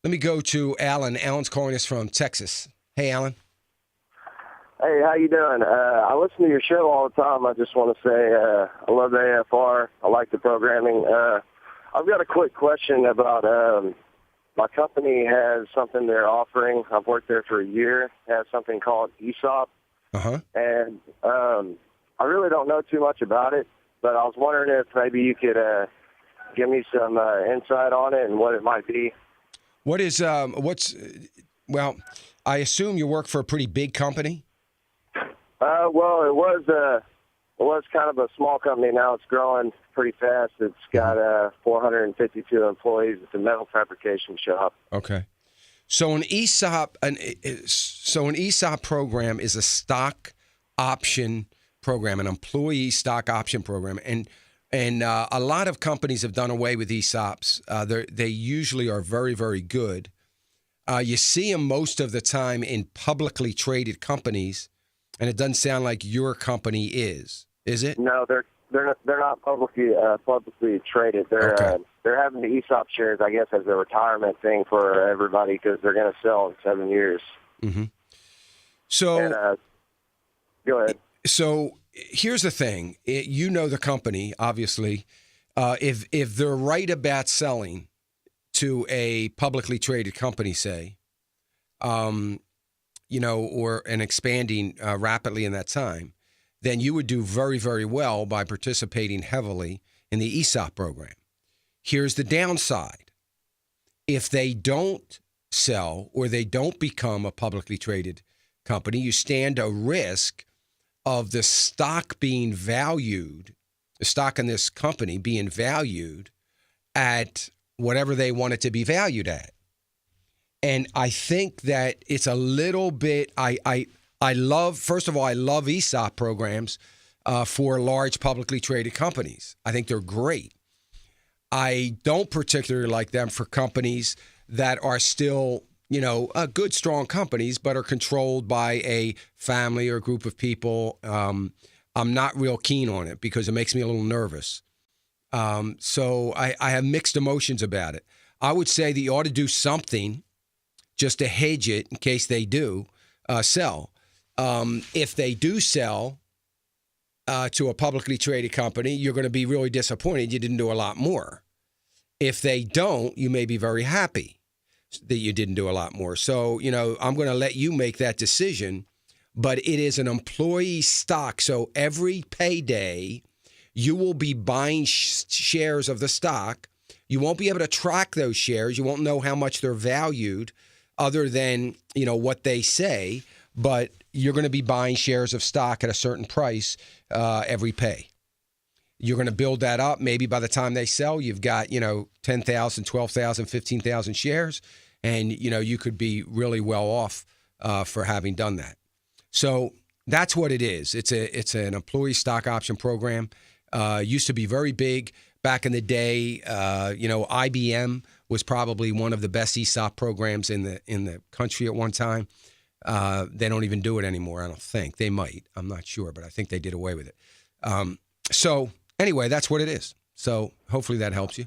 Let me go to Alan. Alan's calling us from Texas. Hey, Alan. Hey, how you doing? I listen to your show all the time. I just want to say I love the AFR. I like the programming. I've got a quick question about my company has something they're offering. I've worked there for a year. It has something called ESOP. Uh-huh. And I really don't know too much about it, but I was wondering if maybe you could give me some insight on it and what it might be. Well, I assume you work for a pretty big company? Well, it was kind of a small company. Now it's growing pretty fast. It's got 452 employees. It's a metal fabrication shop. Okay. So an ESOP program is a stock option program, an employee stock option program, and a lot of companies have done away with ESOPs. They usually are very, very good. You see them most of the time in publicly traded companies, and it doesn't sound like your company is it? No, they're not publicly traded. They're having the ESOP shares, I guess, as a retirement thing for everybody because they're going to sell in 7 years. Mm-hmm. So, go ahead. So here's the thing. You know the company, obviously. If they're right about selling to a publicly traded company, say, or and expanding rapidly in that time, then you would do very, very well by participating heavily in the ESOP program. Here's the downside. If they don't sell or they don't become a publicly traded company, you stand a risk of the stock being valued, the stock in this company being valued at whatever they want it to be valued at. And I think that it's a little bit, I love ESOP programs for large publicly traded companies. I think they're great. I don't particularly like them for companies that are still, good, strong companies, but are controlled by a family or a group of people. I'm not real keen on it because it makes me a little nervous. So I have mixed emotions about it. I would say that you ought to do something just to hedge it in case they do sell. If they do sell to a publicly traded company, you're going to be really disappointed you didn't do a lot more. If they don't, you may be very happy that you didn't do a lot more. So, I'm going to let you make that decision, but it is an employee stock. So every payday, you will be buying shares of the stock. You won't be able to track those shares. You won't know how much they're valued other than, what they say, but you're going to be buying shares of stock at a certain price every pay. You're going to build that up. Maybe by the time they sell, you've got, 10,000, 12,000, 15,000 shares, and, you could be really well off for having done that. So that's what it is. It's an employee stock option program. Used to be very big back in the day. IBM was probably one of the best ESOP programs in the country at one time. They don't even do it anymore, I don't think. They might. I'm not sure, but I think they did away with it. So anyway, that's what it is. So hopefully that helps you.